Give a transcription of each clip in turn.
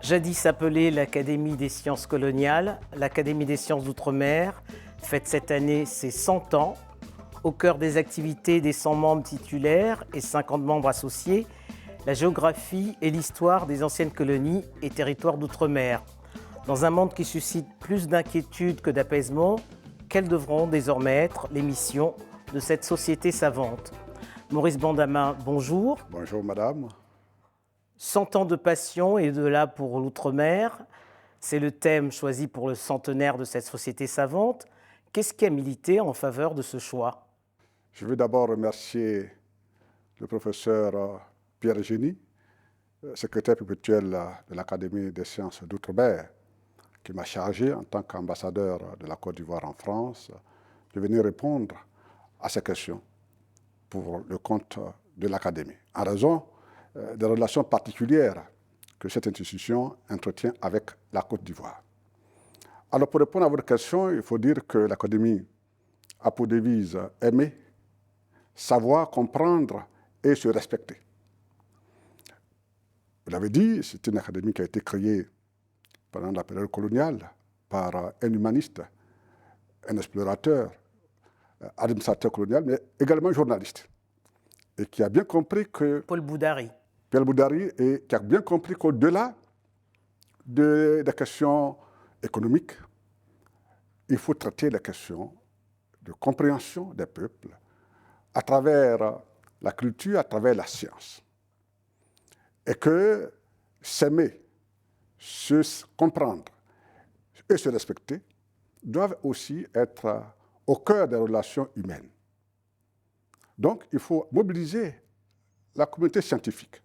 Jadis appelée l'Académie des sciences coloniales, l'Académie des sciences d'outre-mer fête cette année ses 100 ans. Au cœur des activités des 100 membres titulaires et 50 membres associés, la géographie et l'histoire des anciennes colonies et territoires d'outre-mer. Dans un monde qui suscite plus d'inquiétude que d'apaisement, quelles devront désormais être les missions de cette société savante? Maurice Bandama, bonjour. Bonjour madame. 100 ans de passion et de là pour l'outre-mer, c'est le thème choisi pour le centenaire de cette société savante. Qu'est-ce qui a milité en faveur de ce choix? Je veux d'abord remercier le professeur Pierre Génie, secrétaire perpétuel de l'Académie des sciences d'outre-mer, qui m'a chargé en tant qu'ambassadeur de la Côte d'Ivoire en France de venir répondre à ces questions pour le compte de l'Académie, en raison des relations particulières que cette institution entretient avec la Côte d'Ivoire. Alors pour répondre à votre question, il faut dire que l'Académie a pour devise aimer, savoir, comprendre et se respecter. Vous l'avez dit, c'est une académie qui a été créée pendant la période coloniale par un humaniste, un explorateur, administrateur colonial, mais également journaliste. Et qui a bien compris que... Paul Boudary. Pierre Boudary, et qui a bien compris qu'au-delà des questions économiques, il faut traiter les questions de compréhension des peuples à travers la culture, à travers la science. Et que s'aimer, se comprendre et se respecter doivent aussi être au cœur des relations humaines. Donc, il faut mobiliser la communauté scientifique,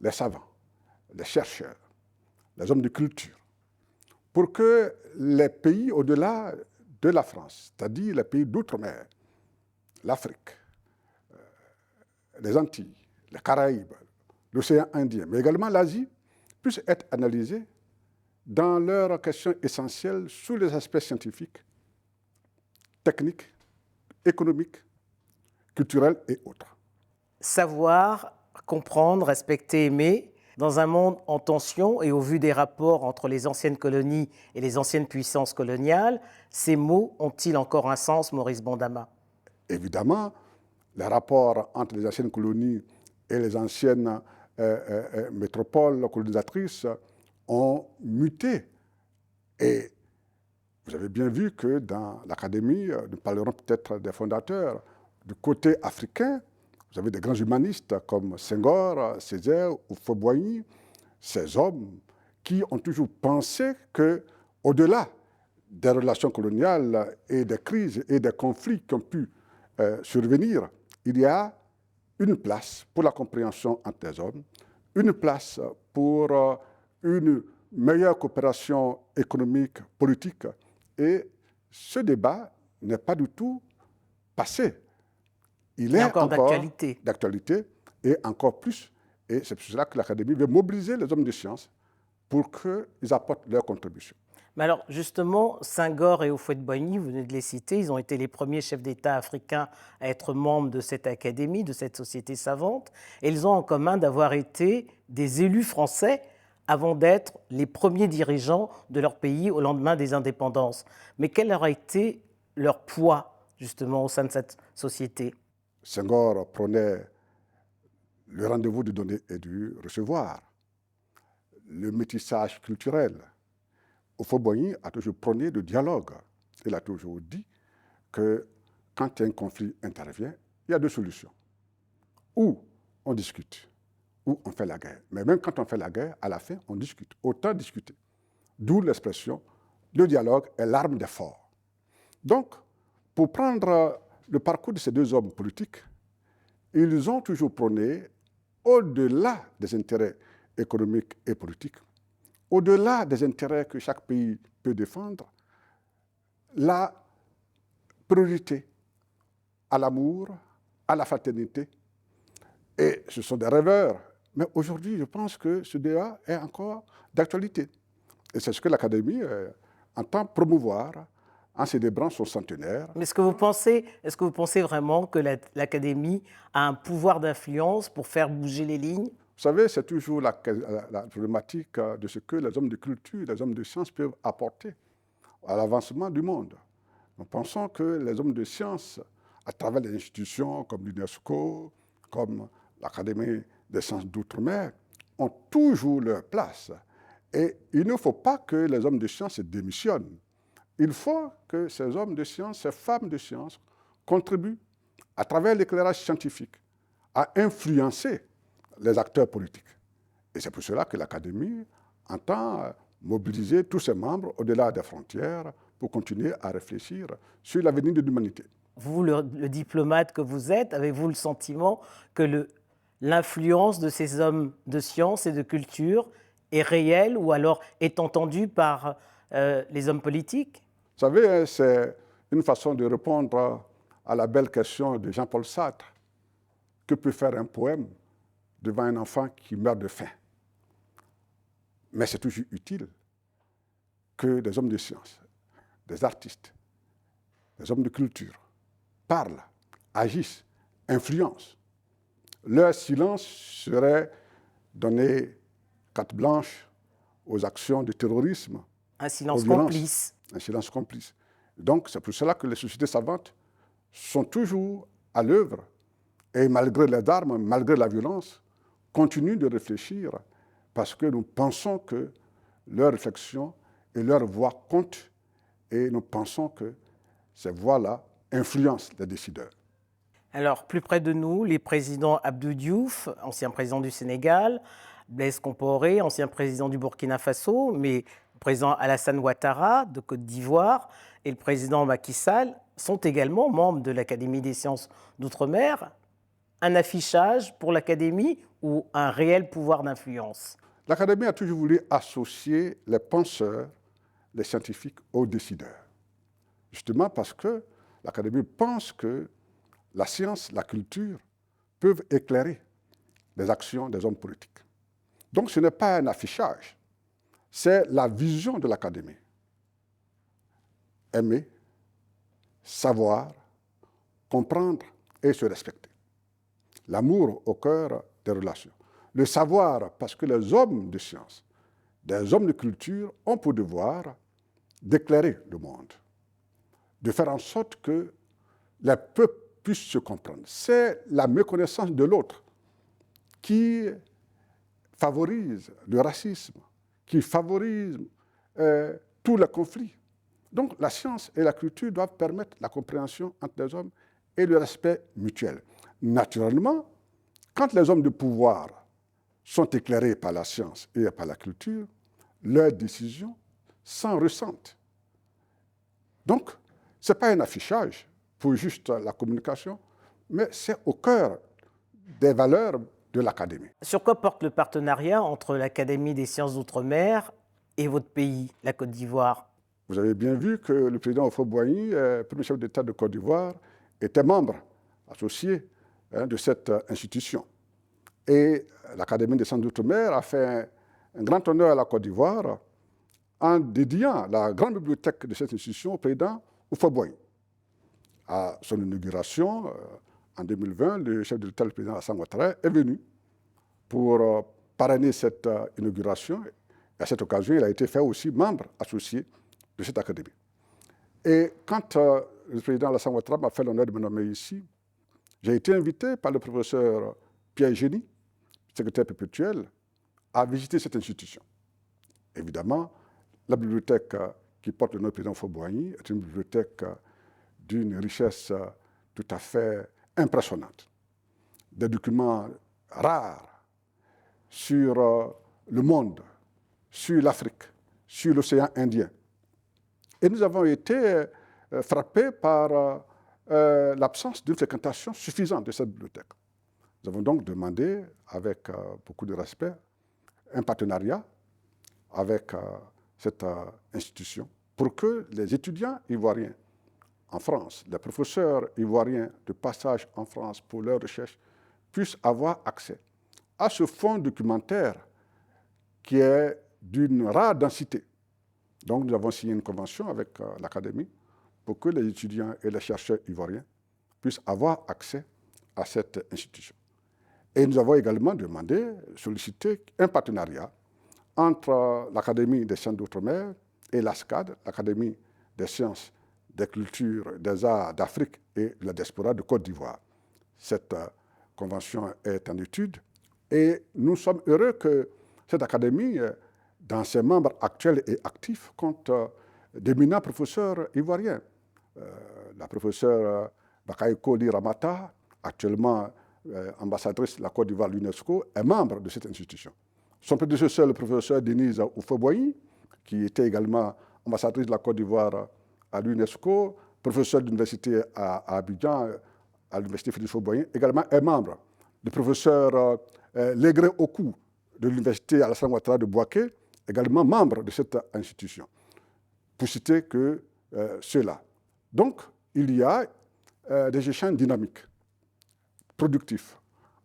les savants, les chercheurs, les hommes de culture, pour que les pays au-delà de la France, c'est-à-dire les pays d'outre-mer, l'Afrique, les Antilles, les Caraïbes, l'océan Indien, mais également l'Asie, puissent être analysés dans leurs questions essentielles sous les aspects scientifiques, techniques, économiques, culturels et autres. Savoir, comprendre, respecter, aimer, dans un monde en tension et au vu des rapports entre les anciennes colonies et les anciennes puissances coloniales, ces mots ont-ils encore un sens, Maurice Bandama? Évidemment, les rapports entre les anciennes colonies et les anciennes métropoles colonisatrices ont muté. Et vous avez bien vu que dans l'Académie, nous parlerons peut-être des fondateurs, du côté africain, vous avez des grands humanistes comme Senghor, Césaire ou Houphouët-Boigny, ces hommes qui ont toujours pensé qu'au-delà des relations coloniales et des crises et des conflits qui ont pu survenir, il y a une place pour la compréhension entre les hommes, une place pour une meilleure coopération économique, politique. Et ce débat n'est pas du tout passé. Il est encore d'actualité et encore plus. Et c'est pour cela que l'Académie veut mobiliser les hommes de science pour qu'ils apportent leur contribution. Mais alors, justement, Senghor et Houphouët-Boigny, vous venez de les citer, ils ont été les premiers chefs d'État africains à être membres de cette académie, de cette société savante, et ils ont en commun d'avoir été des élus français avant d'être les premiers dirigeants de leur pays au lendemain des indépendances. Mais quel aurait été leur poids, justement, au sein de cette société? Senghor prenait le rendez-vous du donner et du recevoir, le métissage culturel. Houphouët-Boigny a toujours prôné le dialogue. Il a toujours dit que quand un conflit intervient, il y a deux solutions. Ou on discute, ou on fait la guerre. Mais même quand on fait la guerre, à la fin, on discute. Autant discuter. D'où l'expression, le dialogue est l'arme des forts. Donc, pour prendre le parcours de ces deux hommes politiques, ils ont toujours prôné, au-delà des intérêts économiques et politiques, au-delà des intérêts que chaque pays peut défendre, la priorité à l'amour, à la fraternité. Et ce sont des rêveurs. Mais aujourd'hui, je pense que ce débat est encore d'actualité. Et c'est ce que l'Académie entend promouvoir en célébrant son centenaire. Mais est-ce que vous pensez vraiment que l'Académie a un pouvoir d'influence pour faire bouger les lignes? Vous savez, c'est toujours la problématique de ce que les hommes de culture, les hommes de science peuvent apporter à l'avancement du monde. Nous pensons que les hommes de science, à travers des institutions comme l'UNESCO, comme l'Académie des sciences d'outre-mer, ont toujours leur place. Et il ne faut pas que les hommes de science démissionnent. Il faut que ces hommes de science, ces femmes de science, contribuent, à travers l'éclairage scientifique, à influencer les acteurs politiques. Et c'est pour cela que l'Académie entend mobiliser tous ses membres au-delà des frontières pour continuer à réfléchir sur l'avenir de l'humanité. Vous, le diplomate que vous êtes, avez-vous le sentiment que l'influence de ces hommes de science et de culture est réelle ou alors est entendue par les hommes politiques? Vous savez, c'est une façon de répondre à la belle question de Jean-Paul Sartre. Que peut faire un poème devant un enfant qui meurt de faim? Mais c'est toujours utile que des hommes de science, des artistes, des hommes de culture parlent, agissent, influencent. Leur silence serait donner carte blanche aux actions de terrorisme. Un silence complice. Un silence complice. Donc, c'est pour cela que les sociétés savantes sont toujours à l'œuvre et malgré les armes, malgré la violence, continuent de réfléchir parce que nous pensons que leur réflexion et leur voix comptent et nous pensons que ces voix-là influencent les décideurs. Alors, plus près de nous, les présidents Abdou Diouf, ancien président du Sénégal, Blaise Compaoré, ancien président du Burkina Faso, mais le président Alassane Ouattara de Côte d'Ivoire et le président Macky Sall sont également membres de l'Académie des sciences d'outre-mer. Un affichage pour l'Académie ou un réel pouvoir d'influence? L'Académie a toujours voulu associer les penseurs, les scientifiques aux décideurs. Justement parce que l'Académie pense que la science, la culture peuvent éclairer les actions des hommes politiques. Donc ce n'est pas un affichage, c'est la vision de l'Académie. Aimer, savoir, comprendre et se respecter. L'amour au cœur des relations. Le savoir, parce que les hommes de science, des hommes de culture, ont pour devoir d'éclairer le monde, de faire en sorte que les peuples puissent se comprendre. C'est la méconnaissance de l'autre qui favorise le racisme, qui favorise tous les conflits. Donc la science et la culture doivent permettre la compréhension entre les hommes et le respect mutuel. Naturellement, quand les hommes de pouvoir sont éclairés par la science et par la culture, leurs décisions s'en ressentent. Donc, ce n'est pas un affichage pour juste la communication, mais c'est au cœur des valeurs de l'Académie. Sur quoi porte le partenariat entre l'Académie des sciences d'outre-mer et votre pays, la Côte d'Ivoire? Vous avez bien vu que le président Houphouët-Boigny, premier chef d'État de Côte d'Ivoire, était membre associé de cette institution. Et l'Académie des sciences d'outre-mer a fait un grand honneur à la Côte d'Ivoire en dédiant la grande bibliothèque de cette institution au président Houphouët-Boigny. À son inauguration, en 2020, le chef de l'État, le président Alassane Ouattara, est venu pour parrainer cette inauguration. Et à cette occasion, il a été fait aussi membre associé de cette académie. Et quand le président Alassane Ouattara m'a fait l'honneur de me nommer ici, j'ai été invité par le professeur Pierre Génie, secrétaire perpétuel, à visiter cette institution. Évidemment, la bibliothèque qui porte le nom du président Houphouët-Boigny est une bibliothèque d'une richesse tout à fait impressionnante. Des documents rares sur le monde, sur l'Afrique, sur l'océan Indien. Et nous avons été frappés par l'absence d'une fréquentation suffisante de cette bibliothèque. Nous avons donc demandé, avec beaucoup de respect, un partenariat avec cette institution pour que les étudiants ivoiriens en France, les professeurs ivoiriens de passage en France pour leurs recherches, puissent avoir accès à ce fonds documentaire qui est d'une rare densité. Donc nous avons signé une convention avec l'Académie pour que les étudiants et les chercheurs ivoiriens puissent avoir accès à cette institution. Et nous avons également demandé, sollicité un partenariat entre l'Académie des sciences d'outre-mer et l'ASCAD, l'Académie des sciences, des cultures, des arts d'Afrique et de la diaspora de Côte d'Ivoire. Cette convention est en étude et nous sommes heureux que cette académie, dans ses membres actuels et actifs, compte d'éminents professeurs ivoiriens. La professeure Bakaïko Ly Ramata, actuellement ambassadrice de la Côte d'Ivoire à l'UNESCO, est membre de cette institution. Son prédécesseur, le professeur Denise Oufeboyi, qui était également ambassadrice de la Côte d'Ivoire à l'UNESCO, professeur d'université à Abidjan, à l'université Félix Houphouët-Boigny, également est membre. Le professeur Légré Okou de l'université Alassane Ouattara de Bouaké, également membre de cette institution. Pour citer que ceux-là. Donc, il y a des échanges dynamiques, productifs,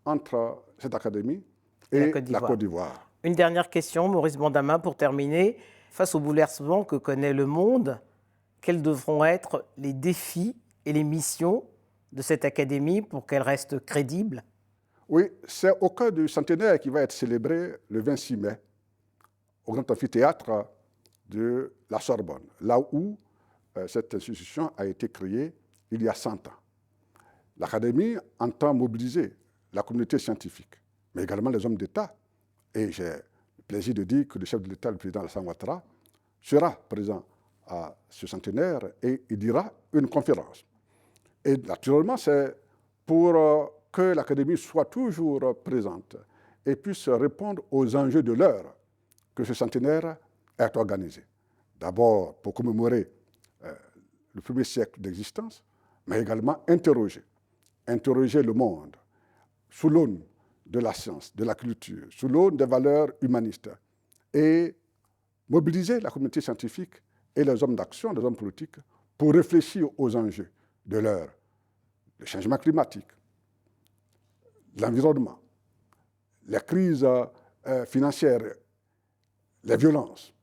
entre cette académie et la Côte d'Ivoire. Une dernière question, Maurice Bandama, pour terminer. Face aux bouleversements que connaît le monde, quels devront être les défis et les missions de cette académie pour qu'elle reste crédible? Oui, c'est au cœur du centenaire qui va être célébré le 26 mai au Grand Amphithéâtre de la Sorbonne, là où cette institution a été créée il y a 100 ans. L'Académie entend mobiliser la communauté scientifique, mais également les hommes d'État. Et j'ai le plaisir de dire que le chef de l'État, le président Alassane Ouattara, sera présent à ce centenaire et il dira une conférence. Et naturellement, c'est pour que l'Académie soit toujours présente et puisse répondre aux enjeux de l'heure que ce centenaire est organisé. D'abord pour commémorer le premier siècle d'existence, mais également interroger le monde sous l'aune de la science, de la culture, sous l'aune des valeurs humanistes et mobiliser la communauté scientifique et les hommes d'action, les hommes politiques, pour réfléchir aux enjeux de l'heure, le changement climatique, l'environnement, les crises financières, les violences,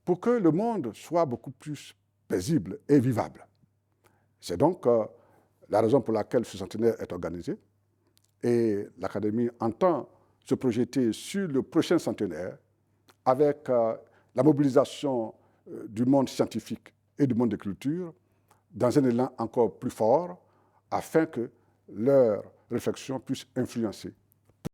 pour que le monde soit beaucoup plus paisible et vivable. C'est donc la raison pour laquelle ce centenaire est organisé et l'Académie entend se projeter sur le prochain centenaire avec la mobilisation du monde scientifique et du monde des cultures dans un élan encore plus fort afin que leur réflexion puisse influencer